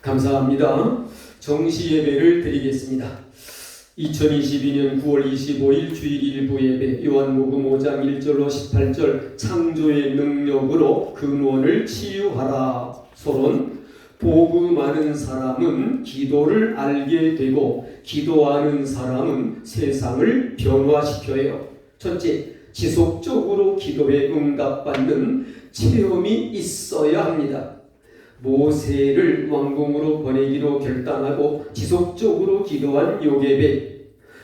감사합니다. 정시 예배를 드리겠습니다. 2022년 9월 25일 주일 일부 예배 요한복음 5장 1절로 18절 창조의 능력으로 근원을 치유하라. 서론 복음하는 사람은 기도를 알게 되고 기도하는 사람은 세상을 변화시켜요. 첫째, 지속적으로 기도에 응답받는 체험이 있어야 합니다. 모세를 왕궁으로 보내기로 결단하고 지속적으로 기도한 요게벳,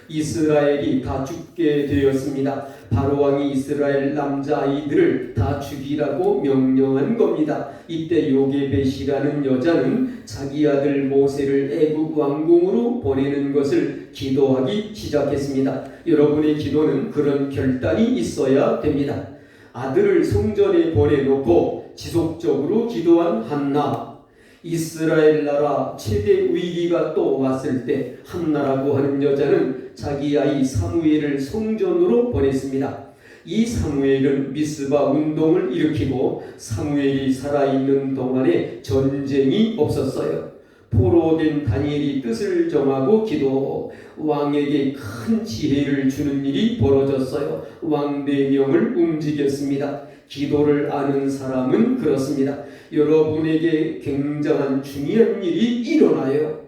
이스라엘이 다 죽게 되었습니다. 바로왕이 이스라엘 남자아이들을 다 죽이라고 명령한 겁니다. 이때 요게벳이라는 여자는 자기 아들 모세를 애굽 왕궁으로 보내는 것을 기도하기 시작했습니다. 여러분의 기도는 그런 결단이 있어야 됩니다. 아들을 성전에 보내놓고 지속적으로 기도한 한나, 이스라엘 나라 최대 위기가 또 왔을 때 한나라고 하는 여자는 자기 아이 사무엘을 성전으로 보냈습니다. 이 사무엘은 미스바 운동을 일으키고 사무엘이 살아있는 동안에 전쟁이 없었어요. 포로된 다니엘이 뜻을 정하고 기도, 왕에게 큰 지혜를 주는 일이 벌어졌어요. 왕 4명을 움직였습니다. 기도를 아는 사람은 그렇습니다. 여러분에게 굉장한 중요한 일이 일어나요.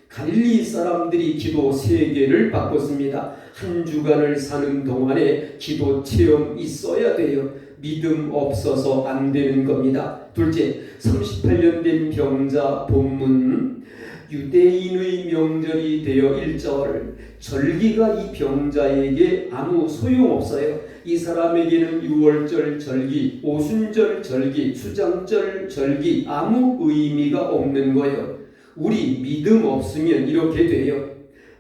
갈릴리 사람들이 기도 3개를 바꿨습니다. 한 주간을 사는 동안에 기도 체험 있어야 돼요. 믿음 없어서 안 되는 겁니다. 둘째, 38년 된 병자 본문, 유대인의 명절이 되어 1절, 절기가 이 병자에게 아무 소용없어요. 이 사람에게는 유월절 절기, 오순절 절기, 수장절 절기 아무 의미가 없는 거예요. 우리 믿음 없으면 이렇게 돼요.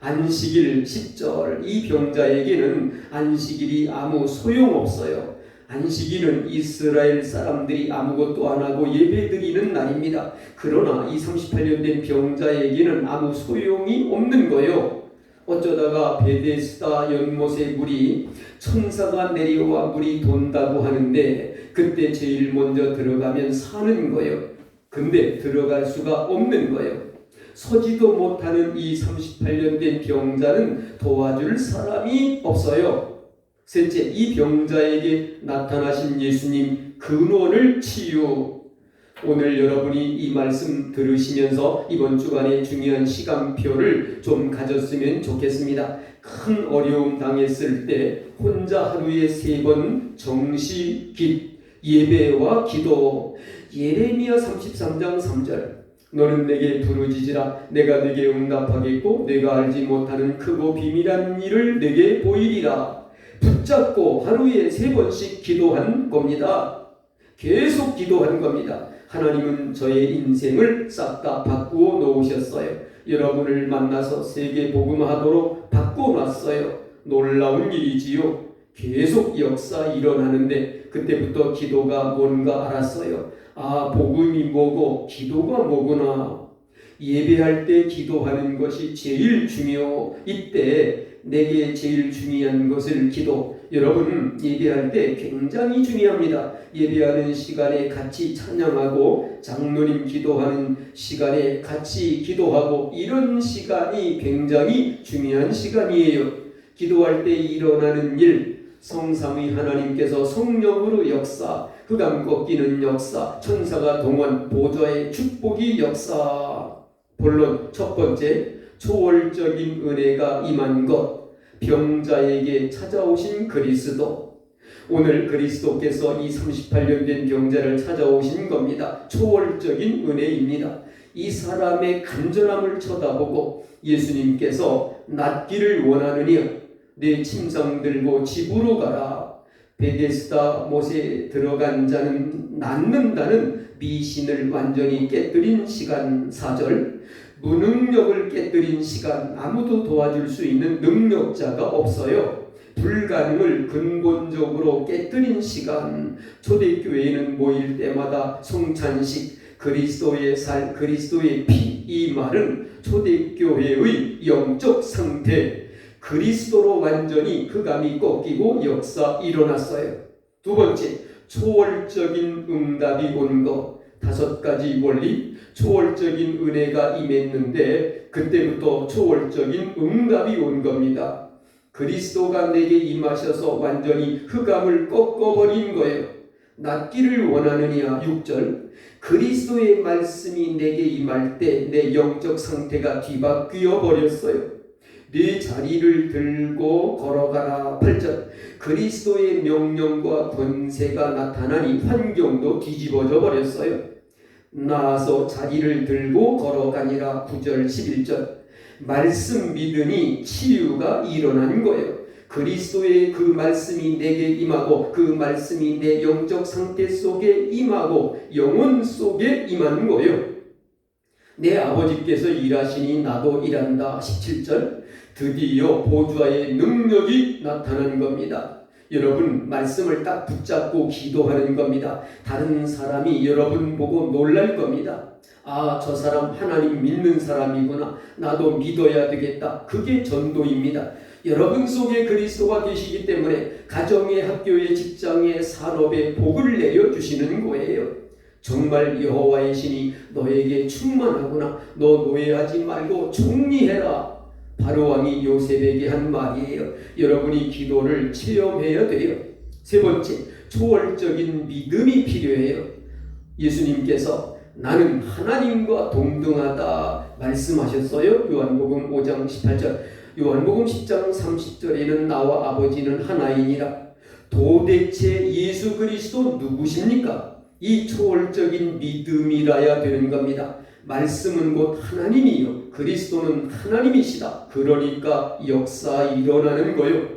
안식일 10절, 이 병자에게는 안식일이 아무 소용없어요. 안식일은 이스라엘 사람들이 아무것도 안 하고 예배드리는 날입니다. 그러나 이 38년 된 병자에게는 아무 소용이 없는 거예요. 어쩌다가 베데스다 연못에 물이 천사가 내려와 물이 돈다고 하는데 그때 제일 먼저 들어가면 사는 거예요. 근데 들어갈 수가 없는 거예요. 서지도 못하는 이 38년 된 병자는 도와줄 사람이 없어요. 셋째, 이 병자에게 나타나신 예수님 근원을 치유. 오늘 여러분이 이 말씀 들으시면서 이번 주간의 중요한 시간표를 좀 가졌으면 좋겠습니다. 큰 어려움 당했을 때 혼자 하루에 3번 정시 예배와 기도. 예레미야 33장 3절, 너는 내게 부르짖으라. 내가 내게 응답하겠고 내가 알지 못하는 크고 비밀한 일을 내게 보이리라. 붙잡고 하루에 3번씩 기도한 겁니다. 계속 기도한 겁니다. 하나님은 저의 인생을 싹 다 바꾸어 놓으셨어요. 여러분을 만나서 세계 복음하도록 바꿔놨어요. 놀라운 일이지요. 계속 역사 일어나는데 그때부터 기도가 뭔가 알았어요. 아, 복음이 뭐고 기도가 뭐구나. 예배할 때 기도하는 것이 제일 중요. 이때 내게 제일 중요한 것을 기도. 여러분, 예배할 때 굉장히 중요합니다. 예배하는 시간에 같이 찬양하고 장로님 기도하는 시간에 같이 기도하고 이런 시간이 굉장히 중요한 시간이에요. 기도할 때 일어나는 일, 성삼위 하나님께서 성령으로 역사, 흑암 꺾이는 역사, 천사가 동원, 보좌의 축복이 역사. 본론 첫 번째, 초월적인 은혜가 임한 것, 병자에게 찾아오신 그리스도. 오늘 그리스도께서 이 38년 된 병자를 찾아오신 겁니다. 초월적인 은혜입니다. 이 사람의 간절함을 쳐다보고 예수님께서 낫기를 원하느냐, 내 침상 들고 집으로 가라. 베데스다 못에 들어간 자는 낫는다는 미신을 완전히 깨뜨린 시간. 4절, 무능력을 깨뜨린 시간. 아무도 도와줄 수 있는 능력자가 없어요. 불가능을 근본적으로 깨뜨린 시간. 초대교회에는 모일 때마다 성찬식, 그리스도의 살, 그리스도의 피. 이 말은 초대교회의 영적 상태, 그리스도로 완전히 흑암이 꺾이고 역사 일어났어요. 두 번째, 초월적인 응답이 온 것. 5가지 원리. 초월적인 은혜가 임했는데 그때부터 초월적인 응답이 온 겁니다. 그리스도가 내게 임하셔서 완전히 흑암을 꺾어버린 거예요. 낫기를 원하느냐 6절. 그리스도의 말씀이 내게 임할 때 내 영적 상태가 뒤바뀌어 버렸어요. 네 자리를 들고 걸어가라 8절. 그리스도의 명령과 권세가 나타나니 환경도 뒤집어져 버렸어요. 나아서 자리를 들고 걸어가니라 9절 11절. 말씀 믿으니 치유가 일어난 거예요. 그리스도의 그 말씀이 내게 임하고 그 말씀이 내 영적 상태 속에 임하고 영혼 속에 임하는 거예요. 내 아버지께서 일하시니 나도 일한다 17절. 드디어 보좌의 능력이 나타난 겁니다. 여러분 말씀을 딱 붙잡고 기도하는 겁니다. 다른 사람이 여러분 보고 놀랄 겁니다. 아, 저 사람 하나님 믿는 사람이구나. 나도 믿어야 되겠다. 그게 전도입니다. 여러분 속에 그리스도가 계시기 때문에 가정에, 학교에, 직장에, 산업에 복을 내려주시는 거예요. 정말 여호와의 신이 너에게 충만하구나. 너 노예하지 말고 총리해라. 바로왕이 요셉에게 한 말이에요. 여러분이 기도를 체험해야 돼요. 세 번째, 초월적인 믿음이 필요해요. 예수님께서 나는 하나님과 동등하다 말씀하셨어요. 요한복음 5장 18절. 요한복음 10장 30절에는 나와 아버지는 하나이니라. 도대체 예수 그리스도 누구십니까? 이 초월적인 믿음이라야 되는 겁니다. 말씀은 곧 하나님이요 그리스도는 하나님이시다. 그러니까 역사 일어나는 거요.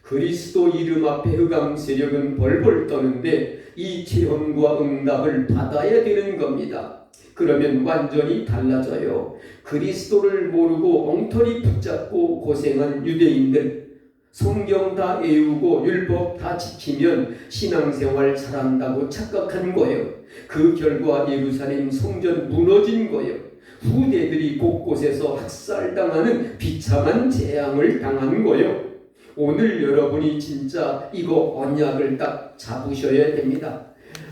그리스도 이름 앞에 흑암 세력은 벌벌 떠는데 이 체험과 응답을 받아야 되는 겁니다. 그러면 완전히 달라져요. 그리스도를 모르고 엉터리 붙잡고 고생한 유대인들, 성경 다 외우고 율법 다 지키면 신앙생활 잘한다고 착각한 거예요. 그 결과 예루살렘 성전 무너진 거예요. 후대들이 곳곳에서 학살당하는 비참한 재앙을 당한 거예요. 오늘 여러분이 진짜 이거 언약을 딱 잡으셔야 됩니다.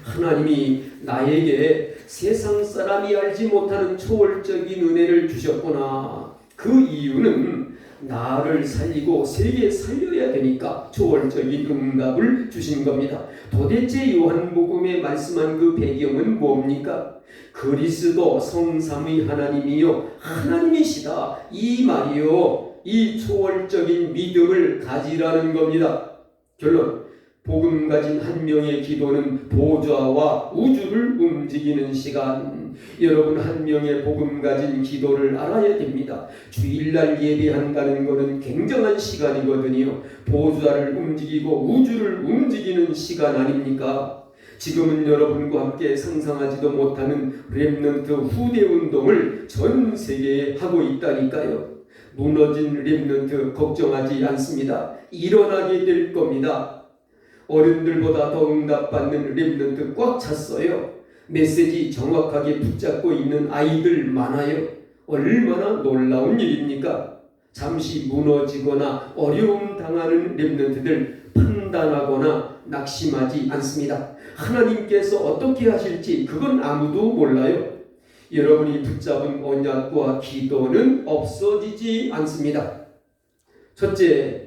하나님이 나에게 세상 사람이 알지 못하는 초월적인 은혜를 주셨구나. 그 이유는 나를 살리고 세계 살려야 되니까 초월적인 응답을 주신 겁니다. 도대체 요한복음에 말씀한 그 배경은 뭡니까? 그리스도 성삼위 하나님이요 하나님이시다 이 말이요. 이 초월적인 믿음을 가지라는 겁니다. 결론, 복음 가진 한 명의 기도는 보좌와 우주를 움직이는 시간. 여러분 한 명의 복음 가진 기도를 알아야 됩니다. 주일날 예배한다는 것은 굉장한 시간이거든요. 보좌를 움직이고 우주를 움직이는 시간 아닙니까? 지금은 여러분과 함께 상상하지도 못하는 렘넌트 후대 운동을 전 세계에 하고 있다니까요. 무너진 렘넌트 걱정하지 않습니다. 일어나게 될 겁니다. 어른들보다 더 응답받는 렘넌트 꽉 찼어요. 메시지 정확하게 붙잡고 있는 아이들 많아요. 얼마나 놀라운 일입니까? 잠시 무너지거나 어려움 당하는 렘넌트들 판단하거나 낙심하지 않습니다. 하나님께서 어떻게 하실지 그건 아무도 몰라요. 여러분이 붙잡은 언약과 기도는 없어지지 않습니다. 첫째,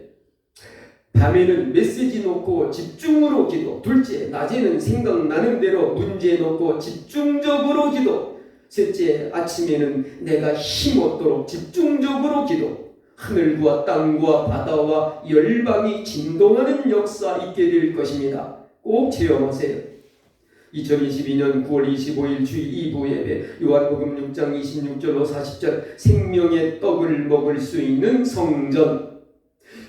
밤에는 메시지 놓고 집중으로 기도. 둘째, 낮에는 생각나는 대로 문제 놓고 집중적으로 기도. 셋째, 아침에는 내가 힘없도록 집중적으로 기도. 하늘과 땅과 바다와 열방이 진동하는 역사 있게 될 것입니다. 꼭 체험하세요. 2022년 9월 25일 주일 2부 예배, 요한복음 6장 26절로 40절, 생명의 떡을 먹을 수 있는 성전.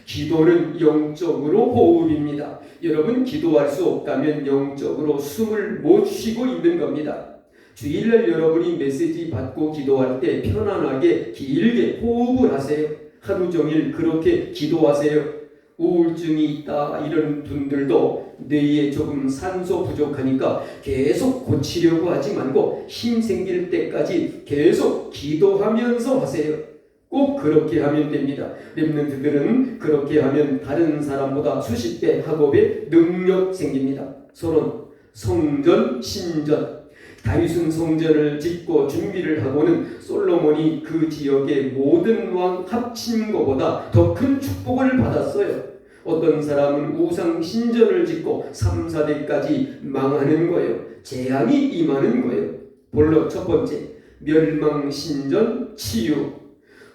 기도는 영적으로 호흡입니다. 여러분 기도할 수 없다면 영적으로 숨을 못 쉬고 있는 겁니다. 주일날 여러분이 메시지 받고 기도할 때 편안하게 길게 호흡을 하세요. 하루 종일 그렇게 기도하세요. 우울증이 있다 이런 분들도 뇌에 조금 산소 부족하니까 계속 고치려고 하지 말고 힘 생길 때까지 계속 기도하면서 하세요. 꼭 그렇게 하면 됩니다. 렘넌트들은 그렇게 하면 다른 사람보다 수십 배 학업에 능력 생깁니다. 서론, 성전, 신전. 다윗은 성전을 짓고 준비를 하고는 솔로몬이 그 지역의 모든 왕 합친 것보다 더 큰 축복을 받았어요. 어떤 사람은 우상 신전을 짓고 3, 4대까지 망하는 거예요. 재앙이 임하는 거예요. 본론 첫 번째, 멸망신전 치유.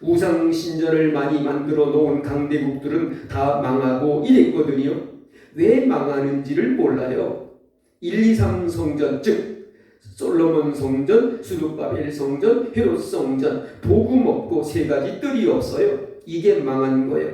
우상 신전을 많이 만들어 놓은 강대국들은 다 망하고 이랬거든요. 왜 망하는지를 몰라요. 1, 2, 3 성전, 즉 솔로몬 성전, 수르바벨 성전, 헤롯 성전, 복음 없고 세 가지 뜰이 없어요. 이게 망한 거예요.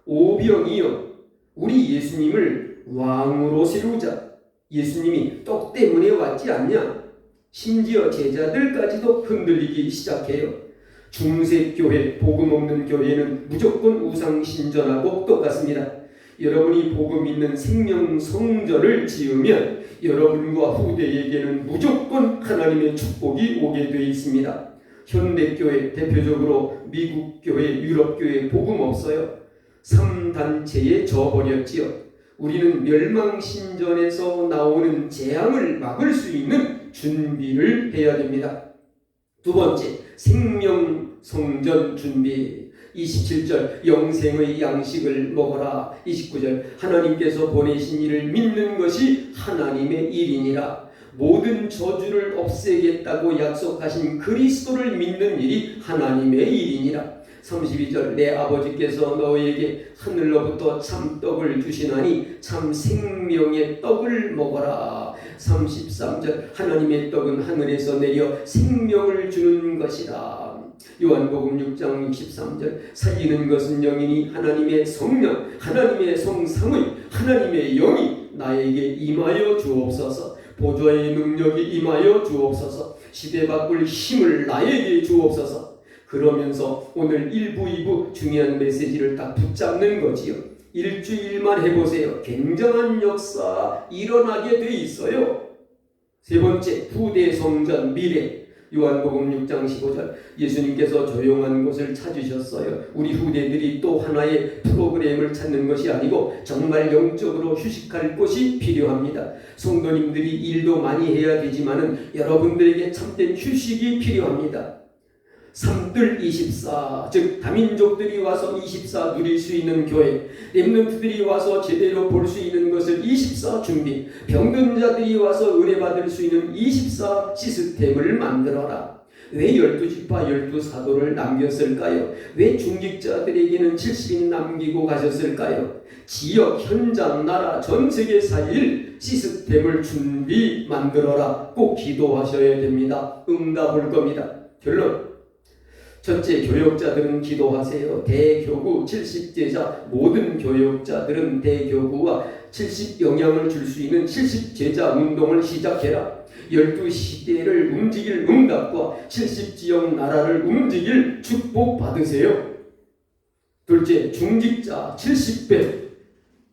오병이요, 우리 예수님을 왕으로 세우자. 예수님이 떡 때문에 왔지 않냐? 심지어 제자들까지도 흔들리기 시작해요. 중세교회, 복음 없는 교회는 무조건 우상신전하고 똑같습니다. 여러분이 복음 있는 생명성전을 지으면 여러분과 후대에게는 무조건 하나님의 축복이 오게 되어 있습니다. 현대교회, 대표적으로 미국교회, 유럽교회 복음 없어요. 3단체에 져버렸지요. 우리는 멸망신전에서 나오는 재앙을 막을 수 있는 준비를 해야 됩니다. 두 번째, 생명성전 준비. 27절, 영생의 양식을 먹어라. 29절, 하나님께서 보내신 이를 믿는 것이 하나님의 일이니라. 모든 저주를 없애겠다고 약속하신 그리스도를 믿는 일이 하나님의 일이니라. 32절, 내 아버지께서 너에게 하늘로부터 참 떡을 주시나니 참 생명의 떡을 먹어라. 33절, 하나님의 떡은 하늘에서 내려 생명을 주는 것이라. 요한복음 6장 63절, 살리는 것은 영이니 하나님의 성령, 하나님의 성삼위, 하나님의 영이 나에게 임하여 주옵소서. 보좌의 능력이 임하여 주옵소서. 시대 바꿀 힘을 나에게 주옵소서. 그러면서 오늘 1부, 2부 중요한 메시지를 딱 붙잡는 거지요. 일주일만 해보세요. 굉장한 역사 일어나게 돼 있어요. 세 번째, 후대 성전 미래. 요한복음 6장 15절, 예수님께서 조용한 곳을 찾으셨어요. 우리 후대들이 또 하나의 프로그램을 찾는 것이 아니고 정말 영적으로 휴식할 곳이 필요합니다. 성도님들이 일도 많이 해야 되지만은 여러분들에게 참된 휴식이 필요합니다. 3뜰 24, 즉 다민족들이 와서 24 누릴 수 있는 교회, 렘넌트들이 와서 제대로 볼 수 있는 것을 24 준비, 병든 자들이 와서 은혜 받을 수 있는 24 시스템을 만들어라. 왜 12지파 12사도를 남겼을까요? 왜 중직자들에게는 70인 남기고 가셨을까요? 지역, 현장, 나라, 전세계 살릴 시스템을 준비 만들어라. 꼭 기도하셔야 됩니다. 응답 올 겁니다. 결론, 첫째, 교역자들은 기도하세요. 대교구 70제자, 모든 교역자들은 대교구와 70 영향을 줄 수 있는 70제자 운동을 시작해라. 12시대를 움직일 응답과 70지역 나라를 움직일 축복 받으세요. 둘째, 중직자 70배.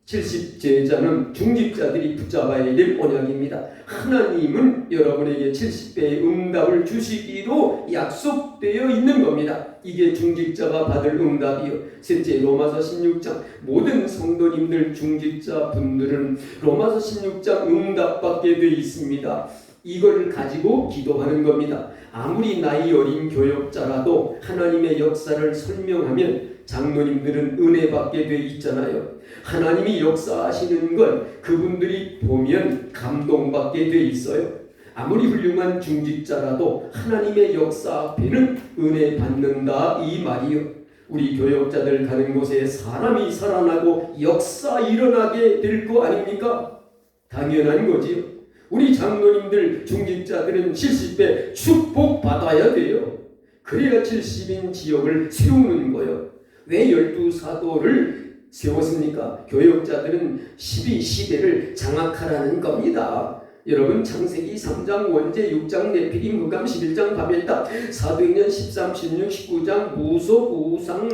70제자는 중직자들이 붙잡아야 될 언약입니다. 하나님은 여러분에게 70배의 응답을 주시기로 약속되어 있는 겁니다. 이게 중직자가 받을 응답이요. 셋째, 로마서 16장, 모든 성도님들 중직자 분들은 로마서 16장 응답받게 되어 있습니다. 이걸 가지고 기도하는 겁니다. 아무리 나이 어린 교역자라도 하나님의 역사를 설명하면 장로님들은 은혜 받게 돼 있잖아요. 하나님이 역사하시는 걸 그분들이 보면 감동받게 돼 있어요. 아무리 훌륭한 중직자라도 하나님의 역사 앞에는 은혜 받는다 이 말이요. 우리 교역자들 가는 곳에 사람이 살아나고 역사 일어나게 될 거 아닙니까? 당연한 거지요. 우리 장로님들 중직자들은 70배 축복받아야 돼요. 그래야 70인 지역을 세우는 거예요. 왜 12사도를 세웠습니까? 교역자들은 12시대를 장악하라는 겁니다. 여러분, 창세기 3장 원제, 6장 네피림, 흑암, 11장 바벨탑, 사도행전 13, 16, 19장 무속, 우상,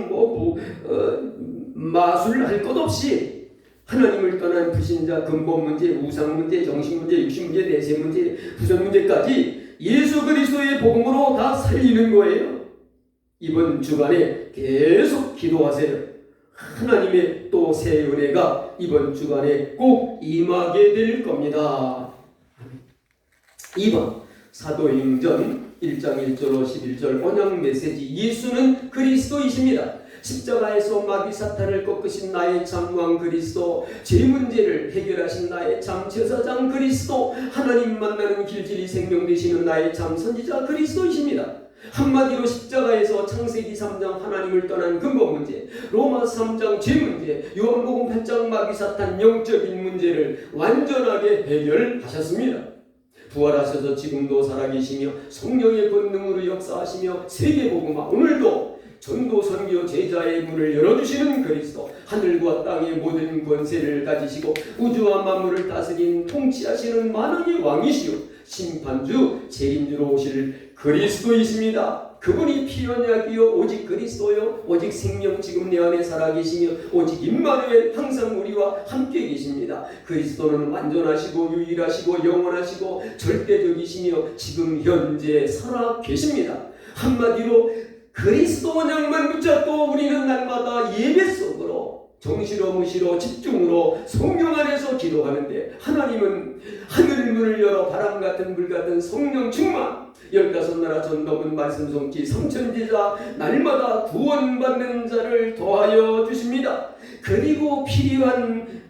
마술 할 것 없이 하나님을 떠난 불신자, 근본 문제, 우상 문제, 정신 문제, 육신 문제, 내세 문제, 부전 문제까지 예수 그리스도의 복음으로 다 살리는 거예요. 이번 주간에 계속 기도하세요. 하나님의 또 새 은혜가 이번 주간에 꼭 임하게 될 겁니다. 2번, 사도행전 1장 1절로 11절 언약 메시지 예수는 그리스도이십니다. 십자가에서 마귀 사탄을 꺾으신 나의 참 왕 그리스도, 죄 문제를 해결하신 나의 참 제사장 그리스도, 하나님 만나는 길질이 생명 되시는 나의 참 선지자 그리스도이십니다. 한마디로 십자가에서 창세기 3장 하나님을 떠난 근본 문제, 로마서 3장 죄 문제, 요한복음 8장 마귀 사탄 영적인 문제를 완전하게 해결하셨습니다. 부활하셔서 지금도 살아계시며 성령의 권능으로 역사하시며 세계복음화 오늘도 전도 선교 제자의 문을 열어주시는 그리스도, 하늘과 땅의 모든 권세를 가지시고 우주와 만물을 다스린 통치하시는 만왕의 왕이시요 심판주 재림주로 오실 그리스도이십니다. 그분이 피 언약이요 오직 그리스도요 오직 생명 지금 내 안에 살아계시며 오직 임마누엘 항상 우리와 함께 계십니다. 그리스도는 완전하시고 유일하시고 영원하시고 절대적이시며 지금 현재 살아계십니다. 한마디로 그리스도 언약만 붙잡고 우리는 날마다 예배 속으로 정시로 무시로 집중으로 성령 안에서 기도하는데 하나님은 하늘 문을 열어 바람같은 불같은 성령 충만 15나라 전 넘은 말씀 성취 3천제자 날마다 구원받는 자를 더하여 주십니다. 그리고 필요한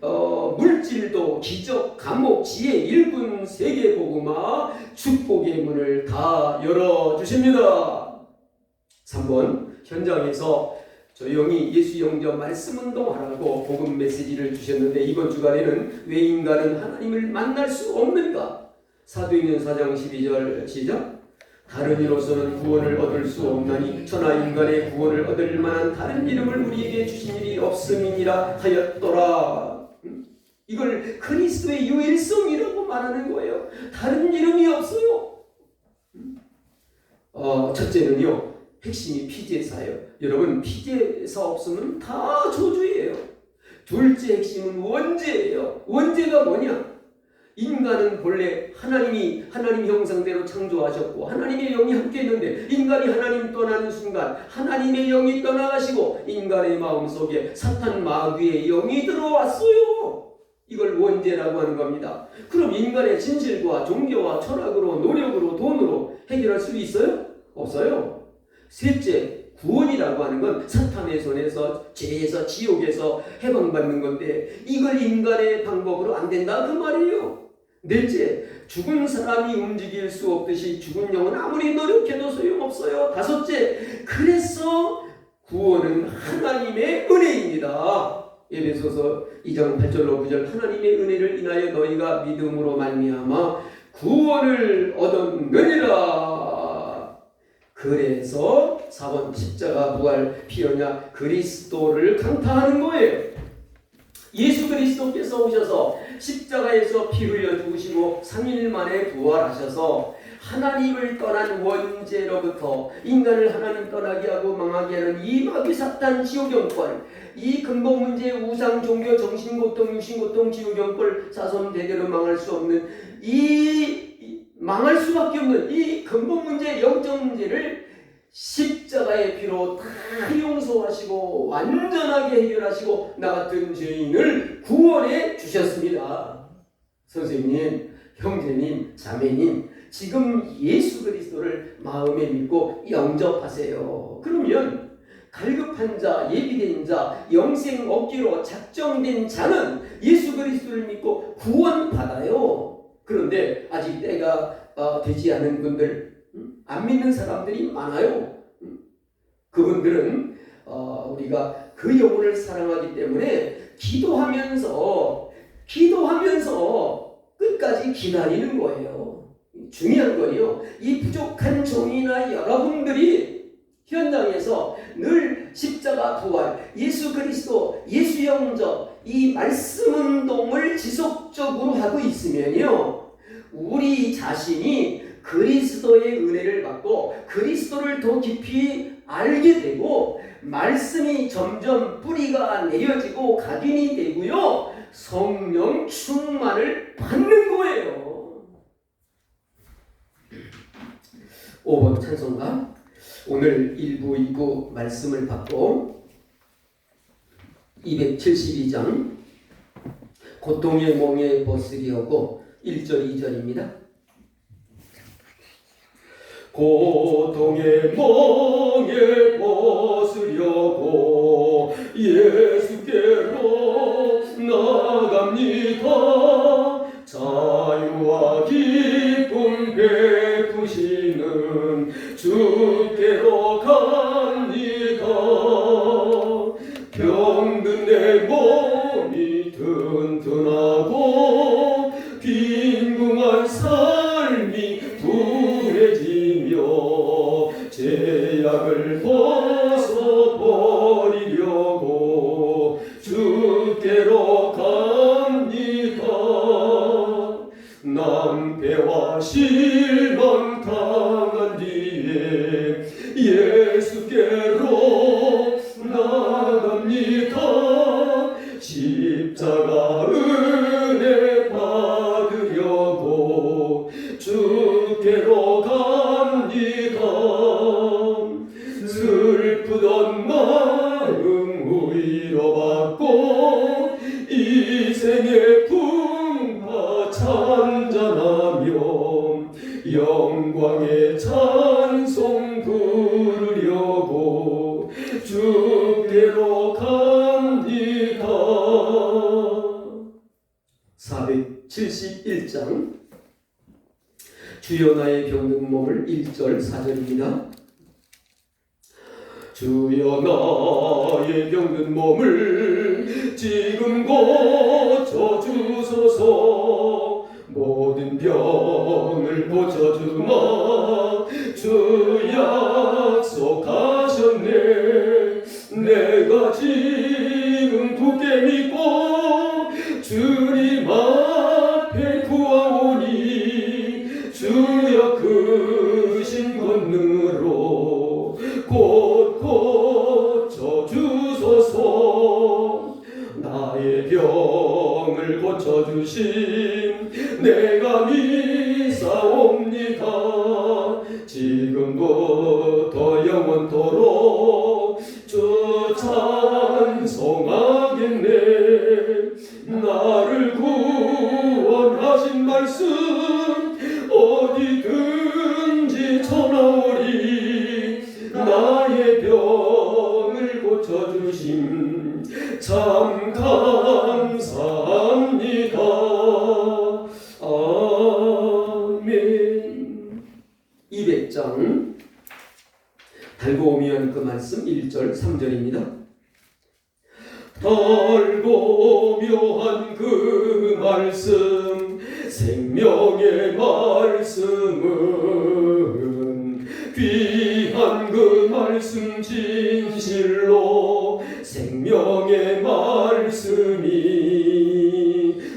물질도 기적, 감옥, 지혜, 일꾼, 세계복음화, 축복의 문을 다 열어주십니다. 3번 현장에서 조용히 예수 영접 말씀 운동하라고 복음 메시지를 주셨는데 이번 주간에는 왜 인간은 하나님을 만날 수 없는가? 사도행전 4장 12절 시작. 다른 이로서는 구원을 얻을 수 없나니 천하 인간의 구원을 얻을 만한 다른 이름을 우리에게 주신 일이 없음이니라 하였더라. 이걸 그리스도의 유일성이라고 말하는 거예요. 다른 이름이 없어요. 첫째는요, 핵심이 피제사예요. 여러분, 피제사 없으면 다 저주예요. 둘째 핵심은 원죄예요. 원죄가 뭐냐? 인간은 본래 하나님 형상대로 창조하셨고 하나님의 영이 함께 있는데 인간이 하나님 떠나는 순간 하나님의 영이 떠나가시고 인간의 마음속에 사탄 마귀의 영이 들어왔어요. 이걸 원죄라고 하는 겁니다. 그럼 인간의 진실과 종교와 철학으로 노력으로 돈으로 해결할 수 있어요? 없어요. 셋째, 구원이라고 하는 건 사탄의 손에서 죄에서 지옥에서 해방받는 건데 이걸 인간의 방법으로 안 된다 그 말이에요. 넷째, 죽은 사람이 움직일 수 없듯이 죽은 영은 아무리 노력해도 소용없어요. 다섯째, 그래서 구원은 하나님의 은혜입니다. 에베소서 2장 8절로 9절 하나님의 은혜를 인하여 너희가 믿음으로 말미암아 구원을 얻었느니라. 그래서 4번 십자가 부활 피언약 그리스도를 강타하는 거예요. 예수 그리스도께서 오셔서 십자가에서 피 흘려 죽으시고 3일 만에 부활하셔서 하나님을 떠난 원죄로부터 인간을 하나님 떠나게 하고 망하게 하는 이 마귀 사탄 지옥영권, 이 근본 문제 우상 종교 정신고통 육신고통 지옥영권 자손 대대로 망할 수 없는 망할 수밖에 없는 이 근본 문제 영적 문제를 십자가의 피로 다 용서하시고 완전하게 해결하시고 나 같은 죄인을 구원해 주셨습니다. 선생님, 형제님, 자매님, 지금 예수 그리스도를 마음에 믿고 영접하세요. 그러면 갈급한 자, 예비된 자, 영생 얻기로 작정된 자는 예수 그리스도를 믿고 구원받아요. 그런데 아직 때가 되지 않은 분들, 안 믿는 사람들이 많아요. 그분들은 우리가 그 영혼을 사랑하기 때문에 기도하면서 끝까지 기다리는 거예요. 중요한 거예요. 이 부족한 종이나 여러분들이 현장에서 늘 십자가 부활, 예수 그리스도, 예수 영접, 이 말씀 운동을 지속적으로 하고 있으면요, 우리 자신이 그리스도의 은혜를 받고 그리스도를 더 깊이 알게 되고 말씀이 점점 뿌리가 내려지고 각인이 되고요, 성령 충만을 받는 거예요. 5번 찬송가. 오늘 1부 2부 말씀을 받고 272장 고통의 몽에 벗으리하고 1절 2절입니다. 고통의 멍에 벗으려고 예수께로 나갑니다. 자유와 기쁨 베푸시는 주께로 갑니다. 병든 내 몸이 튼튼하고 빈궁한 삶이 부해지며 죄악을 벗어버리려고 주께로 갑니다. 낭패와 실망 당한 뒤에 예수께로 나갑니다. 십자가 은혜 받으려고 주께로 갑니다. 슬프던 마음 위로받고 이 생의 풍파 찬잔하며 영광의 찬송 부르려고 주께로 갑니다. 471장 주여 나의 병든 몸을 1절 4절입니다. 주여 나의 병든 몸을 지금 고쳐주소서. 모든 병을 고쳐주마 주 약속하셨네. 내가 지금 굳게 믿고 주님 앞에 구하오니 주여 크신 권능으로 곧 고쳐주소서. 나의 병을 고쳐주신 내가 믿사옵니다. 지금부터 영원토록 주 찬송하겠네. 나를 구원하신 말씀 어디든지 전하오리. 나의 병을 고쳐주심 참 감사합니다. 아멘. 200장 달고 오면 그 말씀 1절 3절입니다. 달고 묘한 그 말씀 생명의 말씀은 귀한 그 말씀 진실로 생명의 말씀이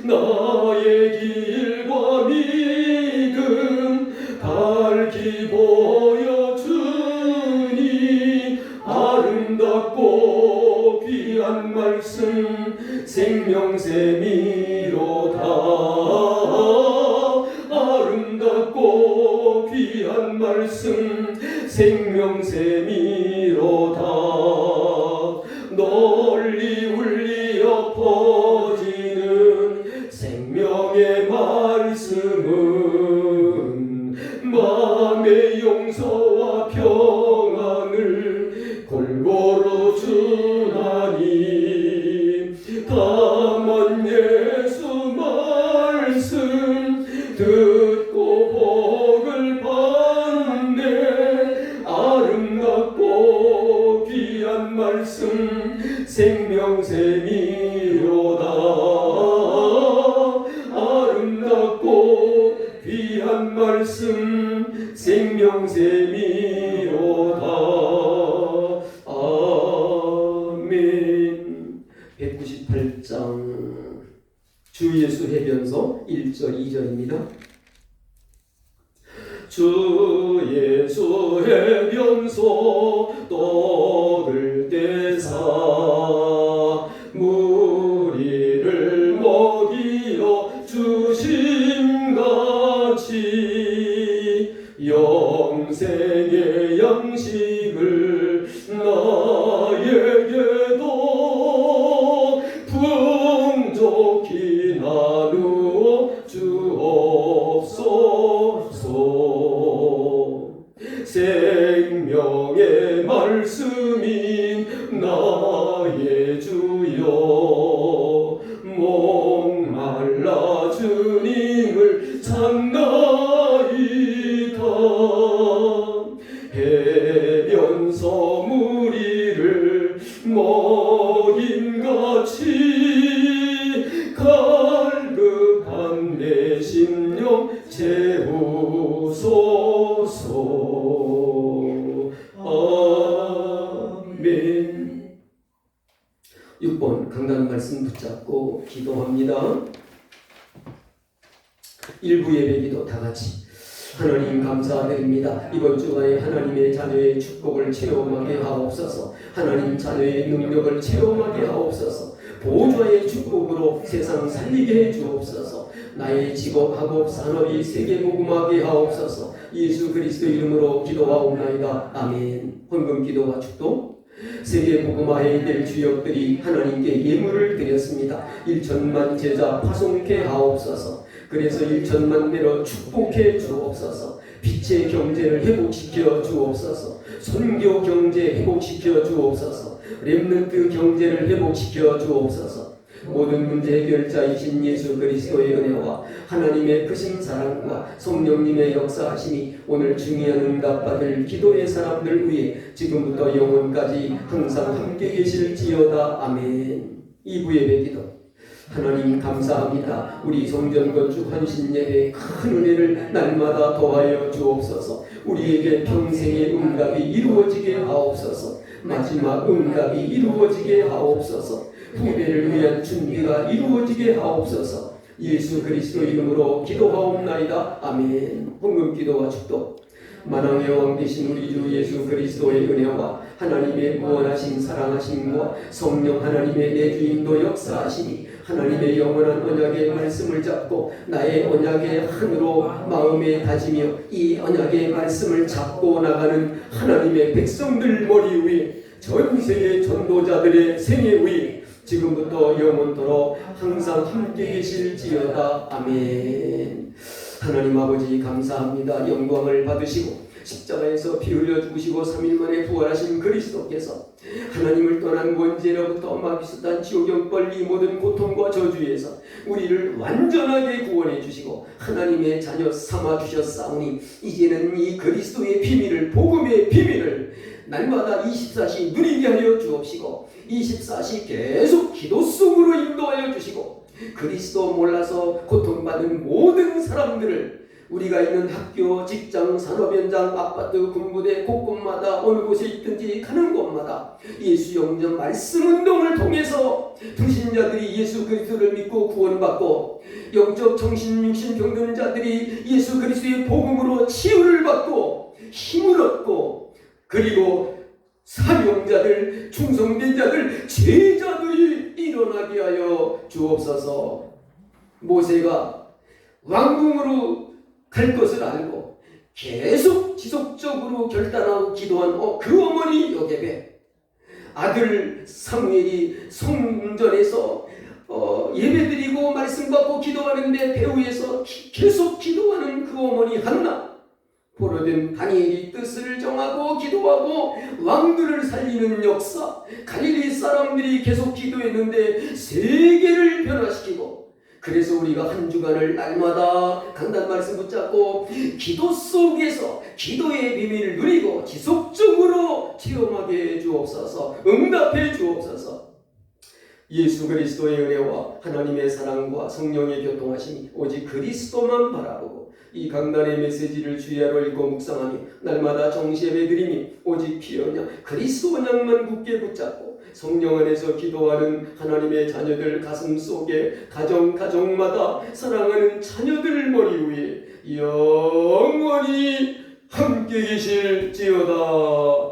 나의 길과 믿음 밝히 보여주니 아름답고 귀한 말씀 생명샘이로다. 아름답고 귀한 말씀 생명샘이로다. 널리 울리어 퍼지는 생명의 말씀은 마음의 용서와 평안을 골고루 주나니 다만 예수 말씀 듣고 복을 받네. 아름답고 귀한 말씀 생명샘이로다. 아름답고 귀한 말씀 생명샘이로다. 아멘. 198장 주 예수 해변서 1절 2절입니다. 주 예수 해변소 떠들 때사 무리를 먹이어 주심같이 영생의 양식을 나에게도 풍족히 나누어 주옵소서. 생명의 말씀인 나의 주여 목말라 주님을 찾나이다. 해변서 무리를 먹인같이 갈급한 내 심령 채우소서. 아멘. 6번 강단 말씀 붙잡고 기도합니다. 일부 예배 기도 다 같이. 하나님 감사드립니다. 이번 주간에 하나님의 자녀의 축복을 체험하게 하옵소서. 하나님 자녀의 능력을 체험하게 하옵소서. 보호자의 축복으로 세상 살리게 해 주옵소서. 나의 직업, 학업, 산업이 세계복음하게 하옵소서. 예수 그리스도 이름으로 기도하옵나이다. 아멘. 헌금 기도와 축복. 세계복음화해야 될 주역들이 하나님께 예물을 드렸습니다. 1천만 제자 파송케 하옵소서. 그래서 1천만 대로 축복해 주옵소서. 빛의 경제를 회복시켜 주옵소서. 선교 경제 회복시켜 주옵소서. 렘넌트 경제를 회복시켜 주옵소서. 모든 문제 해결자이신 예수 그리스도의 은혜와 하나님의 크신 사랑과 성령님의 역사하심이 오늘 중요한 응답받을 기도의 사람들 위해 지금부터 영원까지 항상 함께 계실지어다. 아멘. 2부 예배 기도. 하나님 감사합니다. 우리 성전 건축 헌신 예배의 큰 은혜를 날마다 더하여 주옵소서. 우리에게 평생의 응답이 이루어지게 하옵소서. 마지막 응답이 이루어지게 하옵소서. 후대를 위한 준비가 이루어지게 하옵소서. 예수 그리스도 이름으로 기도하옵나이다. 아멘. 헌금 기도와 축복. 만왕의 왕 되신 우리 주 예수 그리스도의 은혜와 하나님의 무한하신 사랑하심과 성령 하나님의 내주인도 역사하시니 하나님의 영원한 언약의 말씀을 잡고 나의 언약의 한으로 마음에 다지며 이 언약의 말씀을 잡고 나가는 하나님의 백성들 머리 위에 전 세계 전도자들의 생애 위에 지금부터 영원토록 항상 함께 계실지어다. 아멘. 하나님 아버지 감사합니다. 영광을 받으시고 십자가에서 피 흘려 죽으시고 3일 만에 부활하신 그리스도께서 하나님을 떠난 원죄로부터 마귀수단 지옥영벌 이 모든 고통과 저주에서 우리를 완전하게 구원해 주시고 하나님의 자녀 삼아 주셨사오니 이제는 이 그리스도의 비밀을 복음의 비밀을 날마다 24시 누리게 하여 주옵시고 24시 계속 기도 속으로 인도하여 주시고 그리스도 몰라서 고통받는 모든 사람들을 우리가 있는 학교, 직장, 산업 현장, 아파트, 군부대 곳곳마다 어느 곳에 있든지 가는 곳마다 예수 영접 말씀 운동을 통해서 불신자들이 예수 그리스도를 믿고 구원받고 영적 정신 육신 병든 자들이 예수 그리스도의 복음으로 치유를 받고 힘을 얻고 그리고 사명자들, 충성된 자들, 제자들이 일어나게 하여 주옵소서. 모세가 왕궁으로 갈 것을 알고 계속 지속적으로 결단하고 기도한 그 어머니 요게벳, 아들 사무엘이 성전에서 예배드리고 말씀 받고 기도하는데 배후에서 계속 기도하는 그 어머니 한나, 포로된 다니엘이 뜻을 정하고 기도하고 왕들을 살리는 역사, 갈릴리 사람들이 계속 기도했는데 세계를 변화시키고, 그래서 우리가 한 주간을 날마다 강단 말씀 붙잡고 기도 속에서 기도의 비밀을 누리고 지속적으로 체험하게 해 주옵소서. 응답해 주옵소서. 예수 그리스도의 은혜와 하나님의 사랑과 성령의 교통하심이 오직 그리스도만 바라보고 이 강단의 메시지를 주야로 읽고 묵상하며 날마다 정시예배 드리니 오직 피 언약 그리스도 언약만 굳게 붙잡고 성령 안에서 기도하는 하나님의 자녀들 가슴 속에 가정마다 사랑하는 자녀들 머리 위에 영원히 함께 계실지어다.